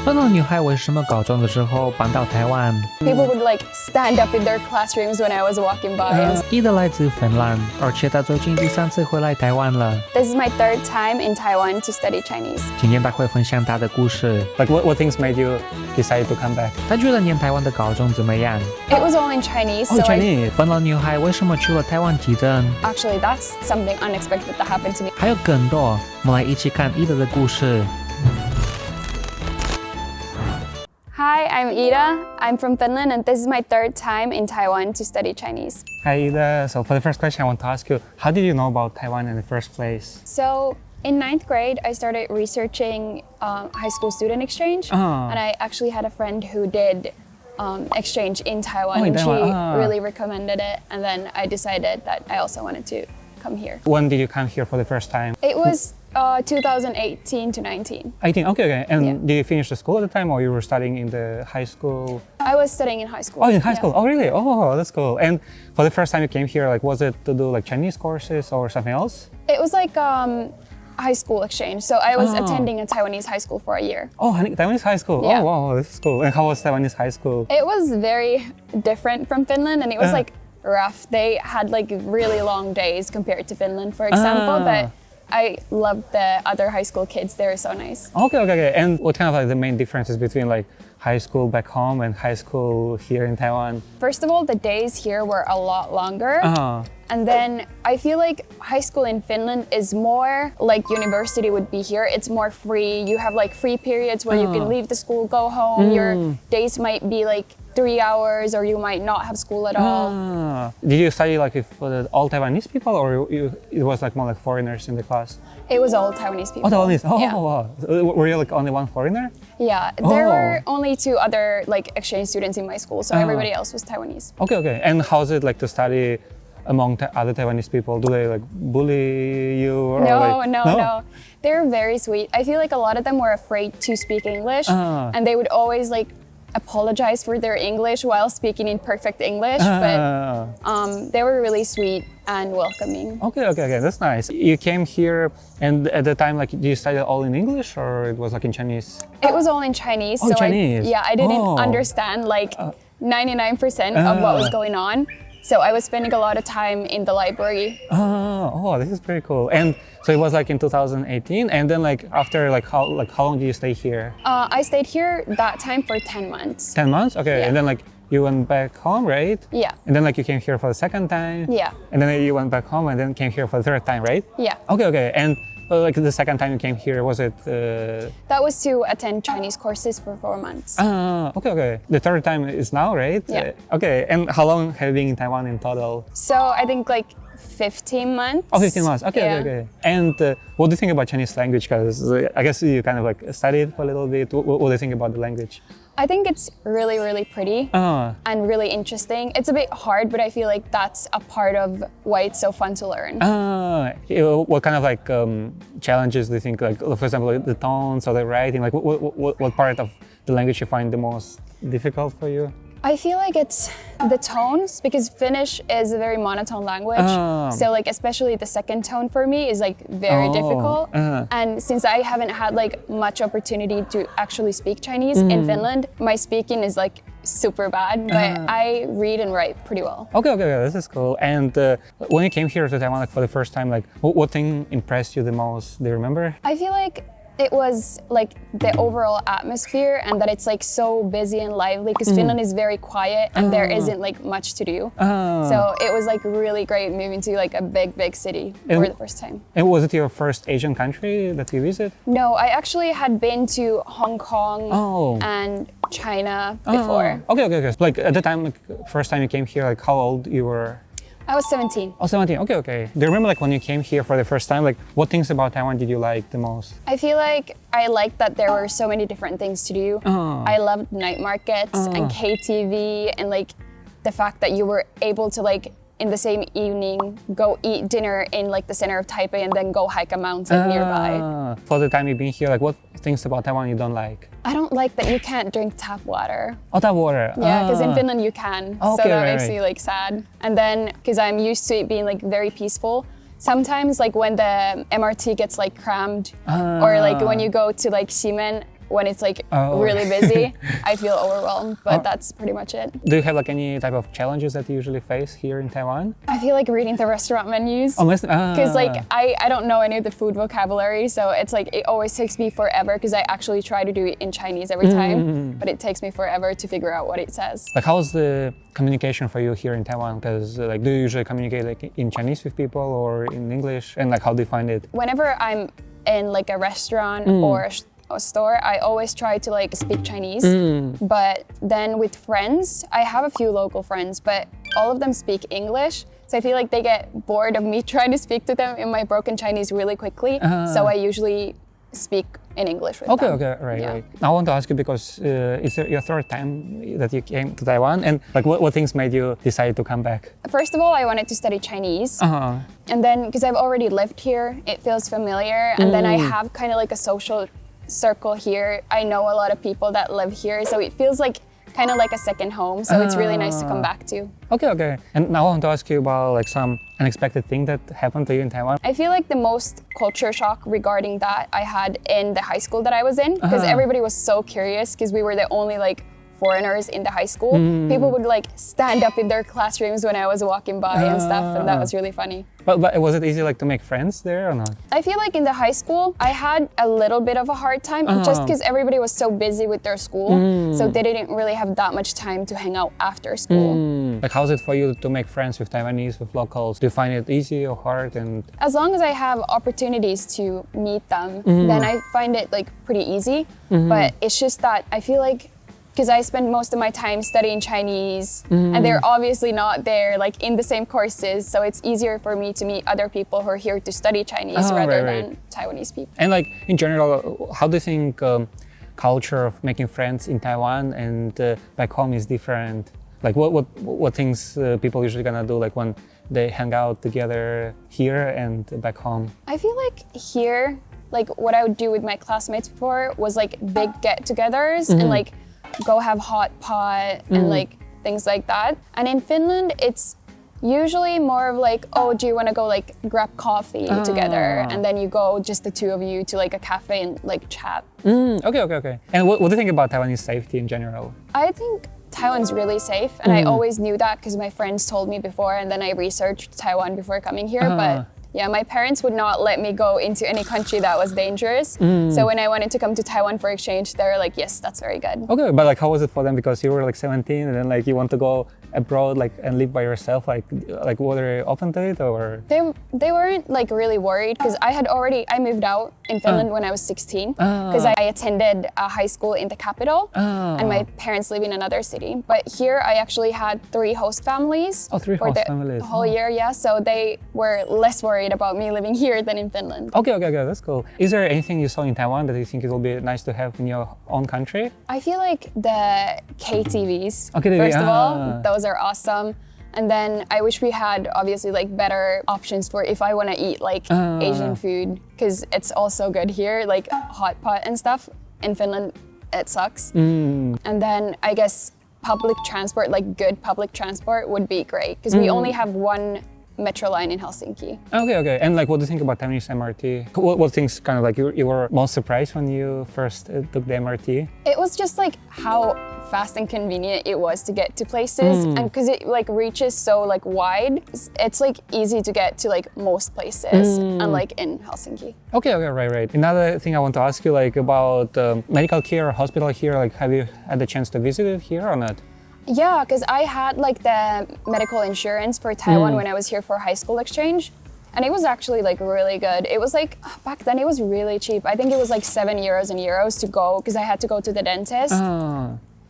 芬兰女孩为什么高中的时候搬到台湾？ People would like stand up in their classrooms when I was walking by. Iida 来自芬兰，而且她最近第三次回来台湾了。 This is my third time in Taiwan to study Chinese. 今天她会分享她的故事。 Like what things made you decide to come back? 她觉得念台湾的高中怎么样？ It was all in Chinese, so Chinese. 芬兰女孩为什么去了台湾急诊？ actually that's something unexpected that happened to me. 还有更多，我们来一起看Iida的故事。 Hi, I'm Iida. I'm from Finland, and this is my third time in Taiwan to study Chinese. Hi, Iida. So for the first question, I want to ask you, how did you know about Taiwan in the first place? So in ninth grade, I started researching high school student exchange, and I actually had a friend who did exchange in Taiwan, and she really recommended it. And then I decided that I also wanted to come here. When did you come here for the first time? It was 2018 to 19. 18. Okay. And Yeah. did you finish the school at the time, or you were studying in the high school? I was studying in high school. Oh, in high Yeah. school. Oh, really? Oh, that's cool. And for the first time you came here, like, was it to do like Chinese courses or something else? It was like high school exchange. So I was attending a Taiwanese high school for a year. Oh, Taiwanese high school. Yeah. Oh, wow, this is cool. And how was Taiwanese high school? It was very different from Finland, and it was like rough. They had like really long days compared to Finland, for example, but I loved the other high school kids. They were so nice. Okay. And what kind of like the main differences between like high school back home and high school here in Taiwan? First of all, the days here were a lot longer. And then I feel like high school in Finland is more like university would be here. It's more free. You have like free periods where you can leave the school, go home. Your days might be like 3 hours, or you might not have school at all. Did you study like with all Taiwanese people, or it was like more like foreigners in the class? It was all Taiwanese people. Oh, Taiwanese. Oh, Yeah. wow. Were you like only one foreigner? Yeah, there were only 2 other like exchange students in my school, so everybody else was Taiwanese. Okay. And how's it like to study among other Taiwanese people? Do they like bully you? Or, No. They're very sweet. I feel like a lot of them were afraid to speak English, and they would always like apologize for their English while speaking in perfect English, but they were really sweet and welcoming. Okay. That's nice. You came here, and at the time, like, did you study all in English, or it was like in Chinese? It was all in Chinese, so Chinese. I didn't understand like 99% of what was going on. So I was spending a lot of time in the library. Oh, this is pretty cool. And so it was like in 2018, and then like after how long did you stay here? I stayed here that time for 10 months. 10 months? Okay. Yeah. And then like you went back home, right? Yeah. And then like you came here for the second time? Yeah. And then you went back home and then came here for the third time, right? Yeah. Okay. And like the second time you came here, was it? That was to attend Chinese courses for 4 months. Okay. The third time is now, right? Yeah. Okay. And how long have you been in Taiwan in total? So I think like 15 months. Oh, 15 months. Okay. Yeah. Okay. And what do you think about Chinese language? Because I guess you kind of like studied for a little bit. What do you think about the language? I think it's really, really pretty and really interesting. It's a bit hard, but I feel like that's a part of why it's so fun to learn. What kind of like challenges do you think, like for example, the tones or the writing? Like what part of the language you find the most difficult for you? I feel like it's the tones, because Finnish is a very monotone language. So like especially the second tone for me is like very difficult. And since I haven't had like much opportunity to actually speak Chinese in Finland, my speaking is like super bad, but I read and write pretty well. Okay, this is cool. And when you came here to Taiwan, like for the first time, like what thing impressed you the most? Do you remember? I feel like it was like the overall atmosphere, and that it's like so busy and lively, because Finland is very quiet and there isn't like much to do. So it was like really great moving to like a big city for the first time. And was it your first Asian country that you visited? No, I actually had been to Hong Kong and China before. Okay. Like at the time, like first time you came here, like how old you were? I was 17. Oh, 17. Okay. Do you remember like when you came here for the first time, like what things about Taiwan did you like the most? I feel like I liked that there were so many different things to do. I loved night markets and KTV, and like the fact that you were able to like in the same evening go eat dinner in like the center of Taipei and then go hike a mountain nearby. For the time you've been here, like what things about Taiwan you don't like? I don't like that you can't drink tap water. Oh, tap water. Yeah, because in Finland you can. Okay, so that right, makes me like sad. And then because I'm used to it being like very peaceful, sometimes like when the MRT gets like crammed or like when you go to like Ximen, when it's like really busy, I feel overwhelmed, but that's pretty much it. Do you have like any type of challenges that you usually face here in Taiwan? I feel like reading the restaurant menus. Because like I don't know any of the food vocabulary, so it's like it always takes me forever because I actually try to do it in Chinese every time, but it takes me forever to figure out what it says. Like how's the communication for you here in Taiwan? Because like do you usually communicate like in Chinese with people or in English? And like how do you find it? Whenever I'm in like a restaurant or a store, I always try to like speak Chinese. But then with friends, I have a few local friends, but all of them speak English. So I feel like they get bored of me trying to speak to them in my broken Chinese really quickly. So I usually speak in English with them. Okay, right. I want to ask you because it's your third time that you came to Taiwan, and like what things made you decide to come back? First of all, I wanted to study Chinese. And then because I've already lived here, it feels familiar. And then I have kind of like a social circle here. I know a lot of people that live here, so it feels like kind of like a second home, so it's really nice to come back to. Okay. And now I want to ask you about like some unexpected thing that happened to you in Taiwan. I feel like the most culture shock regarding that I had in the high school that I was in, because everybody was so curious because we were the only like foreigners in the high school. People would like stand up in their classrooms when I was walking by and stuff, and that was really funny. But was it easy like to make friends there or not? I feel like in the high school, I had a little bit of a hard time just because everybody was so busy with their school, so they didn't really have that much time to hang out after school. Like how's it for you to make friends with Taiwanese, with locals? Do you find it easy or hard? And as long as I have opportunities to meet them, then I find it like pretty easy. But it's just that I feel like because I spend most of my time studying Chinese and they're obviously not there like in the same courses, so it's easier for me to meet other people who are here to study Chinese rather than Taiwanese people. And like in general, how do you think culture of making friends in Taiwan and back home is different? Like what things people usually gonna do like when they hang out together here and back home? I feel like here, like what I would do with my classmates before was like big get-togethers and like go have hot pot and like things like that. And in Finland, it's usually more of like, oh, do you want to go like grab coffee together? And then you go, just the two of you, to like a cafe and like chat. Okay. And what do you think about Taiwanese safety in general? I think Taiwan's really safe, and I always knew that because my friends told me before, and then I researched Taiwan before coming here. But yeah, my parents would not let me go into any country that was dangerous. So when I wanted to come to Taiwan for exchange, they were like, yes, that's very good. Okay, but like how was it for them? Because you were like 17 and then like you want to go abroad like and live by yourself, like were they open to it or? They weren't like really worried because I moved out in Finland when I was 16 because I attended a high school in the capital and my parents live in another city. But here I actually had 3 host families for the whole year, yeah. So they were less worried about me living here than in Finland. Okay, that's cool. Is there anything you saw in Taiwan that you think it will be nice to have in your own country? I feel like the KTVs, first of all, those are awesome. And then I wish we had obviously like better options for if I want to eat like Asian food, because it's also good here, like hot pot and stuff. In Finland, it sucks. And then I guess public transport, like good public transport would be great because we only have one metro line in Helsinki. Okay. And like, what do you think about Taiwanese MRT? What things kind of like you were most surprised when you first took the MRT? It was just like how fast and convenient it was to get to places, and because it like reaches so like wide, it's like easy to get to like most places, unlike in Helsinki. Okay, right. Another thing I want to ask you like about medical care, hospital here. Like, have you had the chance to visit it here or not? Yeah, because I had like the medical insurance for Taiwan when I was here for high school exchange. And it was actually like really good. It was like, back then it was really cheap. I think it was like €7 to go because I had to go to the dentist.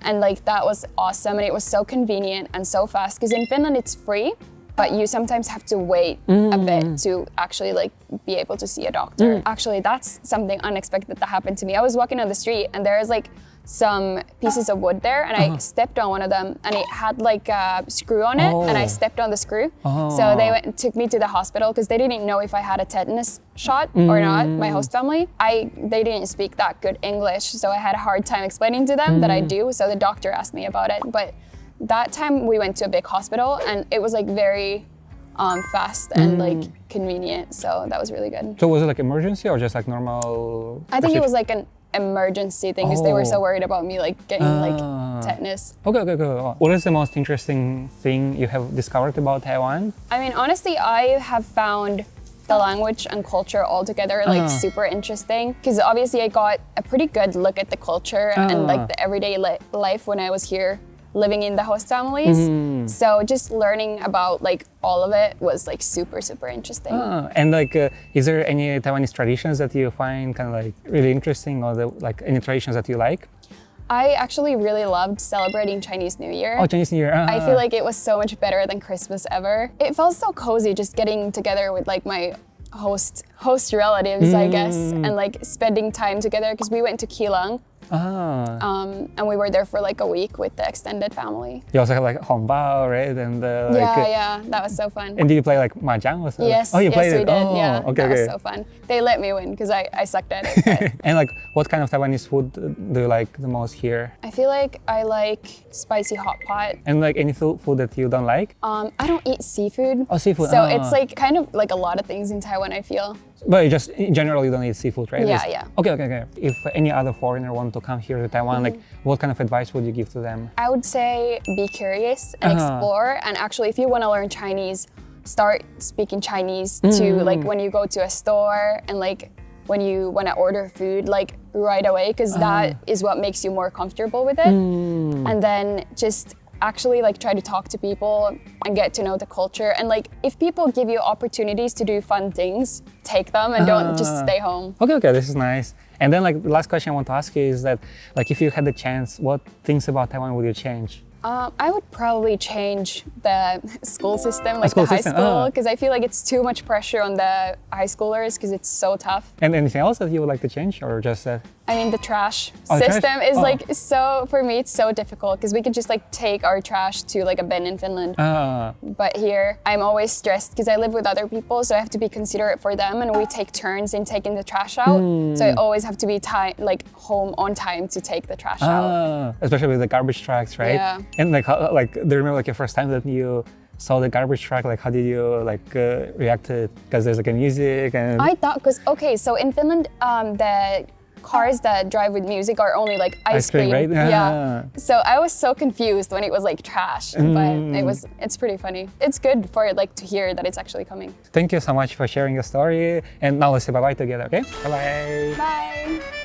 And like that was awesome. And it was so convenient and so fast because in Finland it's free, but you sometimes have to wait a bit to actually like be able to see a doctor. Actually, that's something unexpected that happened to me. I was walking on the street and there is like some pieces of wood there and I stepped on one of them and it had like a screw on it and I stepped on the screw. So they took me to the hospital because they didn't know if I had a tetanus shot or not, my host family. They didn't speak that good English, so I had a hard time explaining to them that I do, so the doctor asked me about it. But that time we went to a big hospital and it was like very fast and like convenient, so that was really good. So was it like emergency or just like normal? I think it was like an emergency thing because they were so worried about me like getting like tetanus. Okay. What is the most interesting thing you have discovered about Taiwan? I mean, honestly, I have found the language and culture altogether like super interesting because obviously I got a pretty good look at the culture and like the everyday life when I was here living in the host families. So just learning about like all of it was like super interesting. And like, is there any Taiwanese traditions that you find kind of like really interesting, or like any traditions that you like? I actually really loved celebrating Chinese New Year. Oh, Chinese New Year. I feel like it was so much better than Christmas ever. It felt so cozy just getting together with like my host relatives, I guess, and like spending time together because we went to Keelung. And we were there for like a week with the extended family. You also have like hongbao, right? And yeah, that was so fun. And did you play like mahjong or something? Yes, we did. Oh, yeah, okay, that was so fun. They let me win because I sucked at it. But And like, what kind of Taiwanese food do you like the most here? I feel like I like spicy hot pot. And like any food that you don't like? I don't eat seafood. Oh, seafood. So it's like kind of like a lot of things in Taiwan, I feel. But you just in general, you don't eat seafood, right? Yeah. Okay. If any other foreigner want to come here to Taiwan, like what kind of advice would you give to them? I would say be curious and explore. And actually, if you want to learn Chinese, start speaking Chinese to like when you go to a store and like when you want to order food, like right away, because that is what makes you more comfortable with it. And then just actually like try to talk to people and get to know the culture. And like if people give you opportunities to do fun things, take them and don't just stay home. Okay, this is nice. And then like the last question I want to ask you is that like if you had the chance, what things about Taiwan would you change? I would probably change the school system, like school the high system, school, because I feel like it's too much pressure on the high schoolers because it's so tough. And anything else that you would like to change, or just that? I mean, the trash trash? system is like so, for me, it's so difficult because we could just like take our trash to like a bin in Finland. But here, I'm always stressed because I live with other people, so I have to be considerate for them, and we take turns in taking the trash out. So I always have to be like home on time to take the trash out. Especially with the garbage trucks, right? Yeah. And like, do you remember like your first time that you saw the garbage truck? Like, how did you like react to it? Because there's like a music and. I thought, so in Finland, the cars that drive with music are only like ice cream, right? Yeah. So I was so confused when it was like trash, but it's pretty funny. It's good for like to hear that it's actually coming. Thank you so much for sharing your story. And now let's say bye-bye together, okay? Bye-bye. Bye.